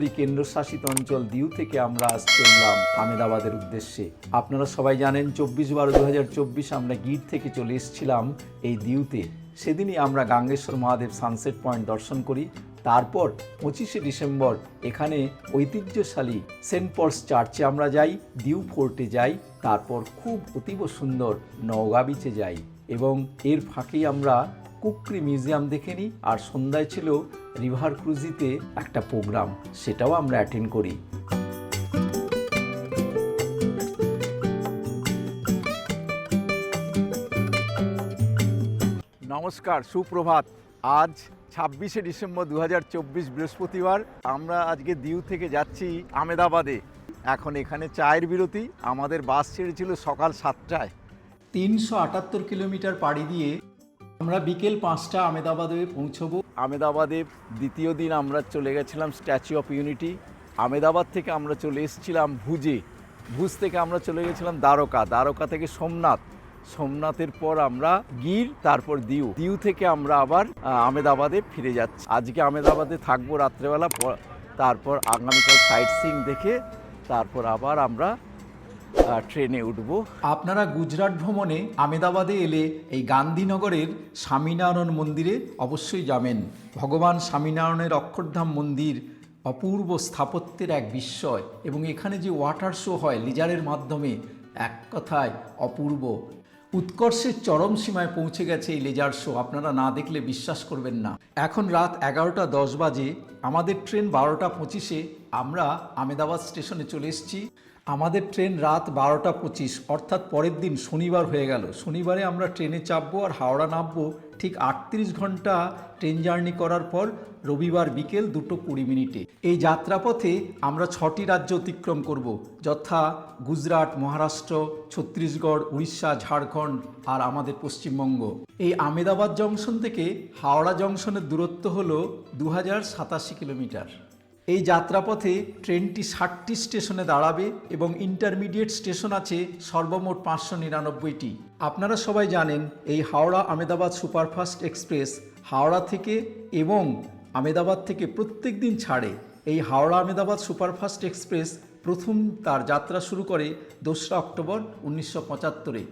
সুন্দরী কেন্দ্রশাসিত অঞ্চল দিউ থেকে আমরা আজ চললাম আহমেদাবাদের উদ্দেশ্যে। আপনারা সবাই জানেন 24/12/2024 আমরা গির থেকে চলে এসেছিলাম এই দিউতে। সেদিনই আমরা গাঙ্গেশ্বর মহাদেব সানসেট পয়েন্ট দর্শন করি। তারপর 25শে ডিসেম্বর এখানে ঐতিহ্যশালী সেন্ট পলস চার্চে আমরা যাই, দিউ ফোর্টে যাই, তারপর খুব অতীব সুন্দর নওগাঁ বিচে যাই এবং এর ফাঁকেই আমরা কুকরি মিউজিয়াম দেখে নিই। আর সন্ধ্যায় ছিল রিভার ক্রুজিতে একটা প্রোগ্রাম, সেটাও আমরা অ্যাটেন্ড করি। নমস্কার, সুপ্রভাত। আজ 26শে ডিসেম্বর 2024 বৃহস্পতিবার। আমরা আজকে দিউ থেকে যাচ্ছি আহমেদাবাদে। এখন এখানে চায়ের বিরতি। আমাদের বাস ছেড়েছিল সকাল 7টায়। 378 কিলোমিটার পাড়ি দিয়ে আমরা বিকেল 5টা আহমেদাবাদে পৌঁছবো। আহমেদাবাদে দ্বিতীয় দিন আমরা চলে গেছিলাম স্ট্যাচু অফ ইউনিটি। আহমেদাবাদ থেকে আমরা চলে এসেছিলাম ভুজে। ভুজ থেকে আমরা চলে গেছিলাম দ্বারকা। দ্বারকা থেকে সোমনাথ। সোমনাথের পর আমরা গির, তারপর দিউ। দিউ থেকে আমরা আবার আহমেদাবাদে ফিরে যাচ্ছি। আজকে আহমেদাবাদে থাকবো রাত্রেবেলা, তারপর আগামীকাল সাইট সিইং দেখে তারপর আবার আমরা ট্রেনে উঠবো। আপনারা গুজরাট ভ্রমণে আহমেদাবাদে এলে এই গান্ধীনগরের স্বামীনারায়ণ মন্দিরে অবশ্যই যাবেন। ভগবান স্বামীনারায়ণের অক্ষরধাম মন্দির অপূর্ব স্থাপত্যের এক বিস্ময়, এবং এখানে যে ওয়াটার শো হয় লিজারের মাধ্যমে, এক কথায় অপূর্ব। উৎকর্ষের চরম সীমায় পৌঁছে গেছে এই লেজার শো, আপনারা না দেখলে বিশ্বাস করবেন না। এখন রাত 11টা 10 বাজে। আমাদের ট্রেন 12টা 25-এ আমরা আহমেদাবাদ স্টেশনে চলে এসেছি। আমাদের ট্রেন রাত 12টা 25, অর্থাৎ পরের দিন শনিবার হয়ে গেল। শনিবারে আমরা ট্রেনে চাপবো আর হাওড়া নামবো ঠিক 38 ঘন্টা ট্রেন জার্নি করার পর রবিবার বিকেল 2:20। এই যাত্রাপথে আমরা 6টি রাজ্য অতিক্রম করব, যথা গুজরাট, মহারাষ্ট্র, ছত্তিশগড়, উড়িষ্যা, ঝাড়খণ্ড আর আমাদের পশ্চিমবঙ্গ। এই আহমেদাবাদ জংশন থেকে হাওড়া জংশনের দূরত্ব হলো 2087 কিলোমিটার। এই যাত্রাপথে ট্রেনটি 60টি স্টেশনে দাঁড়াবে এবং ইন্টারমিডিয়েট স্টেশন আছে সর্বমোট 599টি। আপনারা সবাই জানেন এই হাওড়া আহমেদাবাদ সুপারফাস্ট এক্সপ্রেস হাওড়া থেকে এবং আহমেদাবাদ থেকে প্রত্যেক দিন ছাড়ে। এই হাওড়া আহমেদাবাদ সুপারফাস্ট এক্সপ্রেস প্রথম তার যাত্রা শুরু করে 2রা অক্টোবর 1975-এ।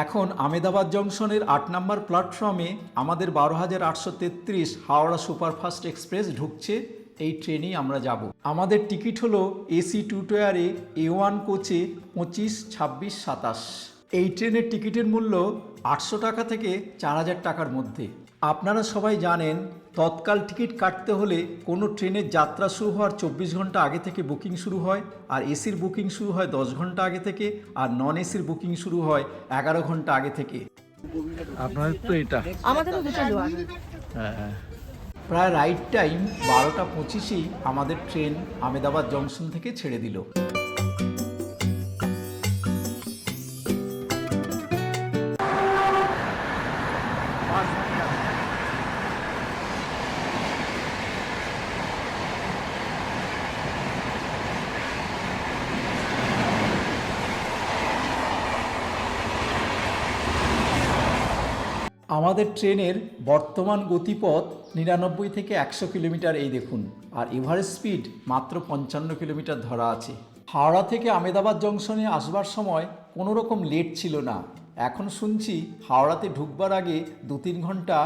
এখন আহমেদাবাদ জংশনের 8 নম্বর প্ল্যাটফর্মে আমাদের 12,833 হাওড়া সুপারফাস্ট এক্সপ্রেস ঢুকছে। এই ট্রেনেই আমরা যাব। আমাদের টিকিট হলো এসি 2 টায়ারে A1 কোচে 25, 26, 27। এই ট্রেনের টিকিটের মূল্য 800 টাকা থেকে 4000 টাকার মধ্যে। আপনারা সবাই জানেন তৎকাল টিকিট কাটতে হলে কোনো ট্রেনের যাত্রা শুরু হওয়ার 24 ঘন্টা আগে থেকে বুকিং শুরু হয়, আর এসির বুকিং শুরু হয় 10 ঘন্টা আগে থেকে, আর নন এসির বুকিং শুরু হয় 11 ঘন্টা আগে থেকে। আপনাদের তো এটা আমাদেরও দুটো লোয়ার। হ্যাঁ, প্রায় রাইট টাইম 12টা 25-এই আমাদের ট্রেন আহমেদাবাদ জংশন থেকে ছেড়ে দিল। আমাদের ট্রেনের বর্তমান গতিপথ 99 থেকে 100 কিলোমিটার, এই দেখুন। আর এভারেজ স্পিড মাত্র 55 কিলোমিটার ধরা আছে। হাওড়া থেকে আহমেদাবাদ জংশনে আসবার সময় কোনো রকম লেট ছিল না। এখন শুনছি হাওড়াতে ঢুকবার আগে 2-3 ঘন্টা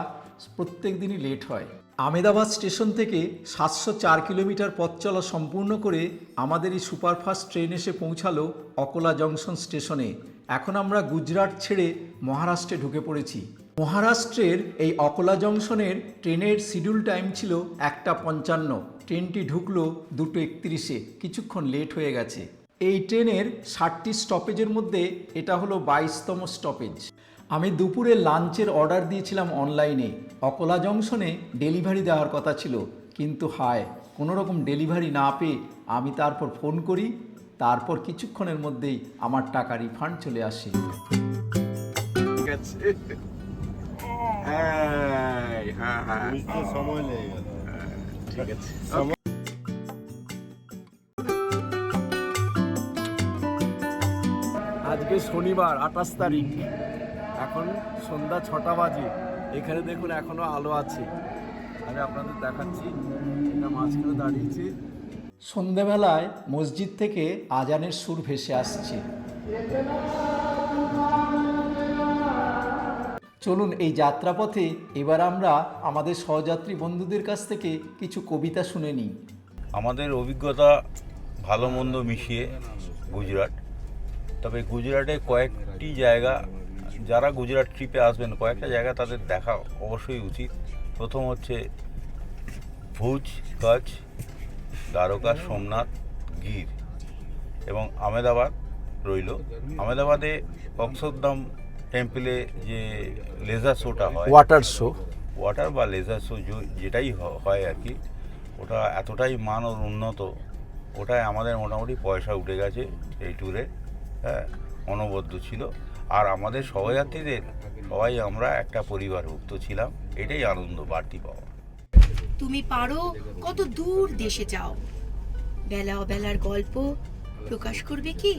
প্রত্যেক দিনই লেট হয়। আহমেদাবাদ স্টেশন থেকে 704 কিলোমিটার পথ চলা সম্পূর্ণ করে আমাদের এই সুপারফাস্ট ট্রেন এসে পৌঁছালো অকোলা জংশন স্টেশনে। এখন আমরা গুজরাট ছেড়ে মহারাষ্ট্রে ঢুকে পড়েছি। মহারাষ্ট্রের এই অকোলা জংশনের ট্রেনের শিডিউল টাইম ছিল 1টা 55। ট্রেনটি ঢুকলো 2:31-এ, কিছুক্ষণ লেট হয়ে গেছে। এই ট্রেনের 60টি স্টপেজের মধ্যে এটা হলো 22তম স্টপেজ। আমি দুপুরে লাঞ্চের অর্ডার দিয়েছিলাম অনলাইনে। অকোলা জংশনে ডেলিভারি দেওয়ার কথা ছিল, কিন্তু হায়, কোনো রকম ডেলিভারি না পেয়ে আমি তারপর ফোন করি। তারপর কিছুক্ষণের মধ্যেই আমার টাকা রিফান্ড চলে আসে। ঠিক আছে, সময় লেগে গেল। ঠিক আছে, আজকে শনিবার 28 তারিখ। এখন সন্ধ্যা 6টা বাজে। এখানে দেখুন এখনো আলো আছে। আমি আপনাদের দেখাচ্ছি, এটা মাঝখানে দাঁড়িয়েছে। সন্ধেবেলায় মসজিদ থেকে আজানের সুর ভেসে আসছে। চলুন এই যাত্রাপথে এবার আমরা আমাদের সহযাত্রী বন্ধুদের কাছ থেকে কিছু কবিতা শুনে নিই। আমাদের অভিজ্ঞতা ভালো মন্দ মিশিয়ে গুজরাট, তবে গুজরাটে কয়েকটি জায়গা, যারা গুজরাট ট্রিপে আসবেন কয়েকটা জায়গা তাদের দেখা অবশ্যই উচিত। প্রথম হচ্ছে ভুজ, কচ্ছ, দ্বারকা, সোমনাথ, গির এবং আহমেদাবাদ রইল। আহমেদাবাদে অক্ষরধাম টেম্পলে যে লেজার শোটা হয়, ওয়াটার বা লেজার শো যেটাই হয় আর কি, ওটা এতটাই মান ওর উন্নত, ওটায় আমাদের মোটামুটি পয়সা উঠে গেছে এই ট্যুরে। হ্যাঁ, অনবদ্য ছিল। আর আমাদের সহযাত্রীদের সবাই আমরা একটা পরিবারভুক্ত ছিলাম, এটাই আনন্দ বাড়তি পাওয়া। তুমি পারো কত দূর দেশে যাও, বেলা অবেলার গল্প প্রকাশ করবে কি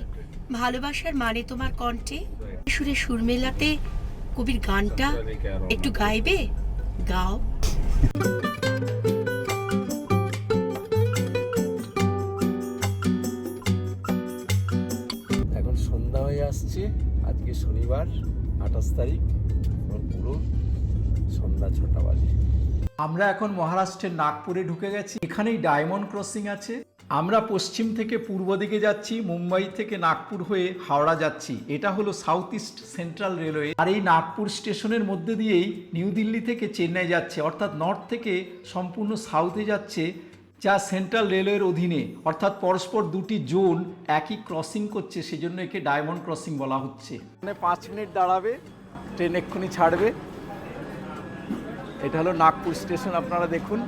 ভালোবাসার মানে তোমার কণ্ঠে। সুরে সুর মেলাতে কবির গানটা একটু গাইবে, গাও। এখন সন্ধ্যা হয়ে আসছে, আজকে শনিবার 28 তারিখ, পুরো সন্ধ্যা 6টা বাজে। আমরা এখন মহারাষ্ট্রের নাগপুরে ঢুকে গেছি। এখানেই ডায়মন্ড ক্রসিং আছে। আমরা পশ্চিম থেকে পূর্ব দিকে যাচ্ছি, মুম্বাই থেকে নাগপুর হয়ে হাওড়া যাচ্ছি। এটা হলো সাউথ ইস্ট সেন্ট্রাল রেলওয়ে। আর এই নাগপুর স্টেশনের মধ্যে দিয়েই নিউ দিল্লি থেকে চেন্নাই যাচ্ছে, অর্থাৎ নর্থ থেকে সম্পূর্ণ সাউথে যাচ্ছে, যা সেন্ট্রাল রেলওয়ের অধীনে। অর্থাৎ পরস্পর দুটি জোন একই ক্রসিং করছে, সেজন্য একে ডায়মন্ড ক্রসিং বলা হচ্ছে। মানে 5 মিনিট দাঁড়াবে, ট্রেন এক্ষুনি ছাড়বে। এটা হলো নাগপুর স্টেশন, আপনারা দেখুন।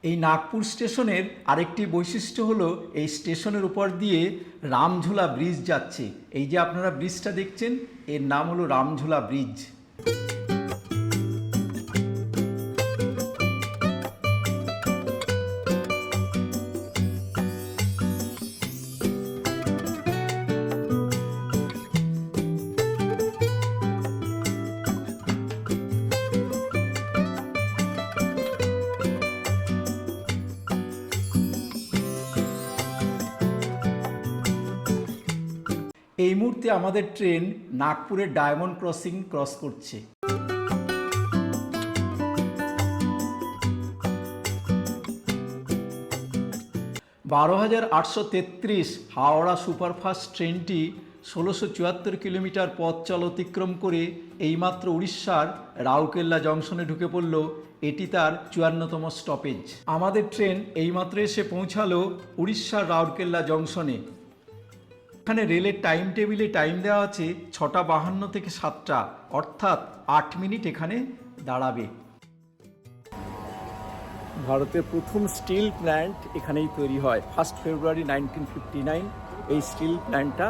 এই নাগপুর স্টেশনের আরেকটি বৈশিষ্ট্য হলো এই স্টেশনের উপর দিয়ে রামঝোলা ব্রিজ যাচ্ছে। এই যে আপনারা ব্রিজটা দেখছেন, এর নাম হলো রামঝোলা ব্রিজ। এই মুহূর্তে আমাদের ট্রেন নাগপুরের ডায়মন্ড ক্রসিং ক্রস করছে। 12,833 হাওড়া সুপারফাস্ট ট্রেনটি 1674 কিলোমিটার পথ চল অতিক্রম করে এইমাত্র উড়িষ্যার রাউরকেল্লা জংশনে ঢুকে পড়ল। এটি তার 54তম স্টপেজ। আমাদের ট্রেন এইমাত্র এসে পৌঁছালো উড়িষ্যার রাউরকেল্লা জংশনে। এখানে রেলের টাইম টেবিলে টাইম দেওয়া আছে 6:52 থেকে 7টা, অর্থাৎ 8 মিনিট এখানে দাঁড়াবে। ভারতের প্রথম স্টিল প্ল্যান্ট এখানেই তৈরি হয়। 1 ফেব্রুয়ারি 1959 এই স্টিল প্ল্যান্টটা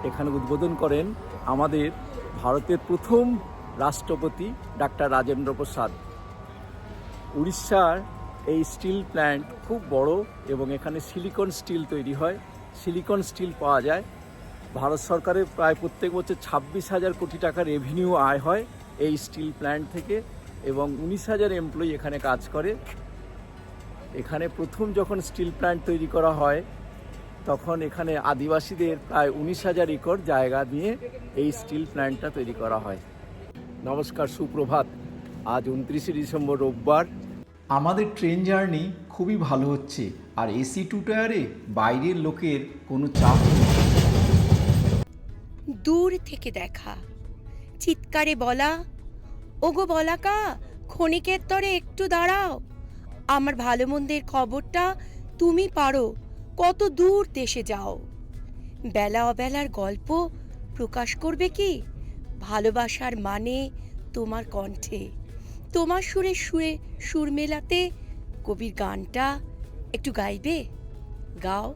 এখানে উদ্বোধন করেন আমাদের ভারতের প্রথম রাষ্ট্রপতি ডাক্তার রাজেন্দ্র প্রসাদ। উড়িষ্যার এই স্টিল প্ল্যান্ট খুব বড় এবং এখানে সিলিকন স্টিল তৈরি হয়। সিলিকন স্টিল পাওয়া যায়। ভারত সরকারের প্রায় প্রত্যেক বছর 26,000 কোটি টাকা রেভিনিউ আয় হয় এই স্টিল প্ল্যান্ট থেকে এবং 19,000 এমপ্লয়ি এখানে কাজ করে। এখানে প্রথম যখন স্টিল প্ল্যান্ট তৈরি করা হয় তখন এখানে আদিবাসীদের প্রায় 19,000 একর জায়গা নিয়ে এই স্টিল প্ল্যান্টটা তৈরি করা হয়। নমস্কার, সুপ্রভাত। আজ 29শে ডিসেম্বর, রোববার। আমাদের ট্রেন জার্নি খুবই ভালো হচ্ছে, আর এসি 2 টায়ারে বাইরের লোকের কোনো চাপ নেই। দূর থেকে দেখা, চিৎকারে বলা, ওগো বলাকা, ক্ষণিকের তরে একটু দাঁড়াও, আমার ভালো মন্দের খবরটা তুমি পারো কত দূর দেশে যাও। বেলা অবেলার গল্প প্রকাশ করবে কি ভালোবাসার মানে তোমার কণ্ঠে। তোমার সুরে সুরে সুর মেলাতে কবির গানটা একটু গাইবে, গাও।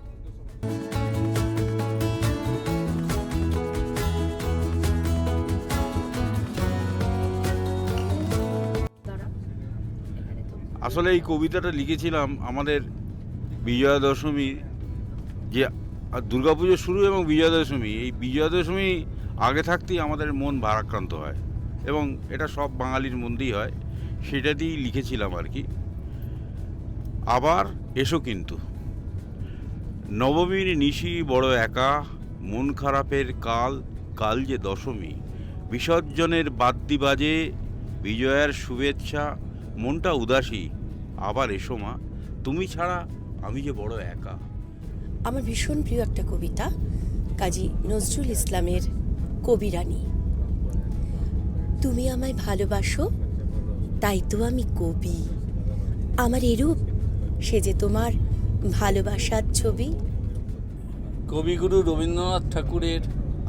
আসলে এই কবিতাটা লিখেছিলাম আমাদের বিজয়া দশমী, যে দুর্গাপুজো শুরু এবং বিজয়া দশমী, এই বিজয়া দশমী আগে থাকতেই আমাদের মন ভারাক্রান্ত হয় এবং এটা সব বাঙালির মধ্যেই হয়, সেটা দিয়েই লিখেছিলাম আর কি। আবার এসো কিন্তু নবমীর নিশি বড় একা, মন খারাপের কাল, কাল যে দশমী, বিসর্জনের বাদ্যি বাজে, বিজয়ার শুভেচ্ছা, মনটা উদাসী, আবার এসো মা, তুমি ছাড়া আমি যে বড় একা। আমার ভীষণ প্রিয় একটা কবিতা, কাজী নজরুল ইসলামের কবিরানী। তুমি আমায় ভালোবাসো, তাই তো আমি কবি, আমার এরূপ সে যে তোমার ভালোবাসার ছবি। কবিগুরু রবীন্দ্রনাথ ঠাকুরের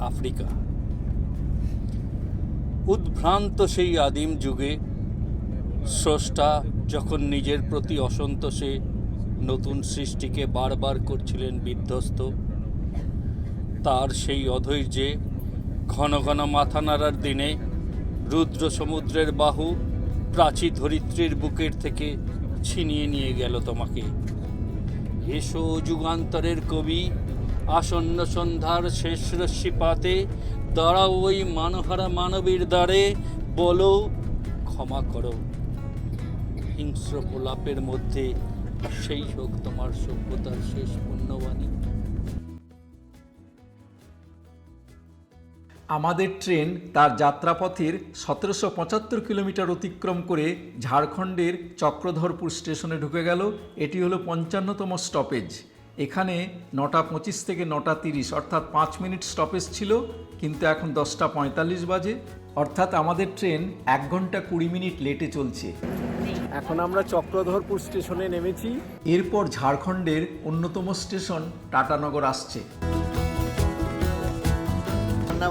আফ্রিকা। উদ্ভ্রান্ত সেই আদিম যুগে স্রষ্টা যখন নিজের প্রতি অসন্তোষে নতুন সৃষ্টিকে বারবার করছিলেন বিধ্বস্ত, তার সেই অধৈর্যে ঘন ঘন মাথা নাড়ার দিনে রুদ্র সমুদ্রের বাহু প্রাচী ধরিত্রীর বুকের থেকে ছিনিয়ে নিয়ে গেল তোমাকে। এসো যুগান্তরের কবি, আসন্ন সন্ধ্যার শেষ রশ্মিপাতে দাঁড়াও ওই মানহারা মানবীর দ্বারে, বলো ক্ষমা করো। হিংস্র প্রলাপের মধ্যে সেই হোক তোমার সভ্যতার শেষ পুণ্যবাণী। আমাদের ট্রেন তার যাত্রাপথের 1775 কিলোমিটার অতিক্রম করে ঝাড়খণ্ডের চক্রধরপুর স্টেশনে ঢুকে গেল। এটি হলো 55তম স্টপেজ। এখানে 9:25 থেকে 9:30 অর্থাৎ 5 মিনিট স্টপেজ ছিল, কিন্তু এখন 10:45 বাজে, অর্থাৎ আমাদের ট্রেন 1 ঘন্টা 20 মিনিট লেটে চলছে। এখন আমরা চক্রধরপুর স্টেশনে নেমেছি। এরপর ঝাড়খণ্ডের অন্যতম স্টেশন টাটানগর আসছে।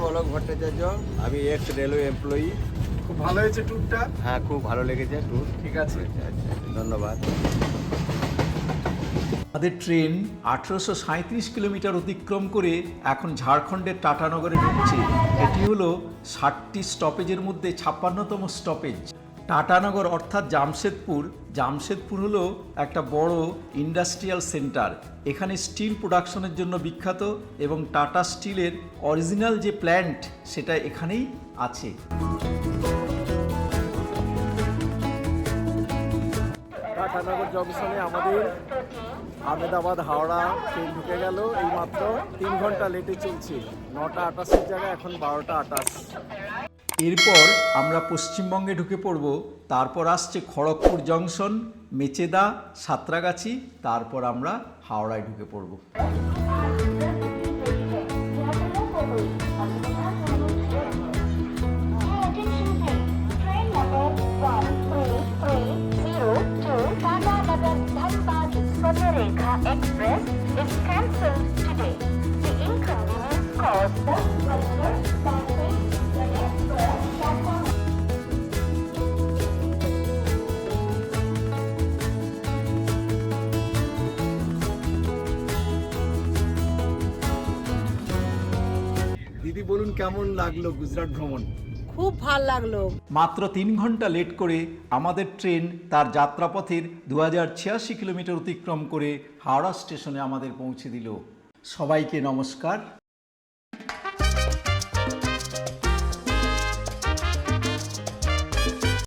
বলক ভট্টাচার্য, আমি এক্স রেলওয়ে এমপ্লয়ি। খুব ভালো হয়েছে ট্যুরটা? হ্যাঁ, খুব ভালো লেগেছে ট্যুর। ঠিক আছে, ধন্যবাদ। আমাদের ট্রেন 1837 কিলোমিটার অতিক্রম করে এখন ঝাড়খণ্ডের টাটানগরে ঢুকছে। এটি হলো 60টি স্টপেজের মধ্যে 56তম স্টপেজ। টাটানগর অর্থাৎ জামশেদপুর। জামশেদপুর হলো একটা বড় ইন্ডাস্ট্রিয়াল সেন্টার। এখানে স্টিল প্রোডাকশনের জন্য বিখ্যাত এবং টাটা স্টিলের অরিজিনাল যে প্ল্যান্ট সেটা এখানেই আছে। টাটানগর জংশনে আমাদের আহমেদাবাদ হাওড়া ট্রেন ঢুকে গেল। এই মাত্র 3 ঘন্টা লেটে চলছে। 9:28 জায়গায় এখন 12:28। এরপর আমরা পশ্চিমবঙ্গে ঢুকে পড়ব। তারপর আসছে খড়গপুর জংশন, মেচেদা, সাঁতরাগাছি, তারপর আমরা হাওড়ায় ঢুকে পড়ব। Rekha Express is cancelled today. The inconvenience caused the driver passing the express platform. দিদি বলুন, কেমন লাগলো গুজরাট ভ্রমণ? খুব ভাল লাগলো। মাত্র 3 ঘন্টা লেট করে আমাদের ট্রেন তার যাত্রাপথের 2086 কিলোমিটার অতিক্রম করে হাওড়া স্টেশনে আমাদের পৌঁছে দিল। সবাইকে নমস্কার।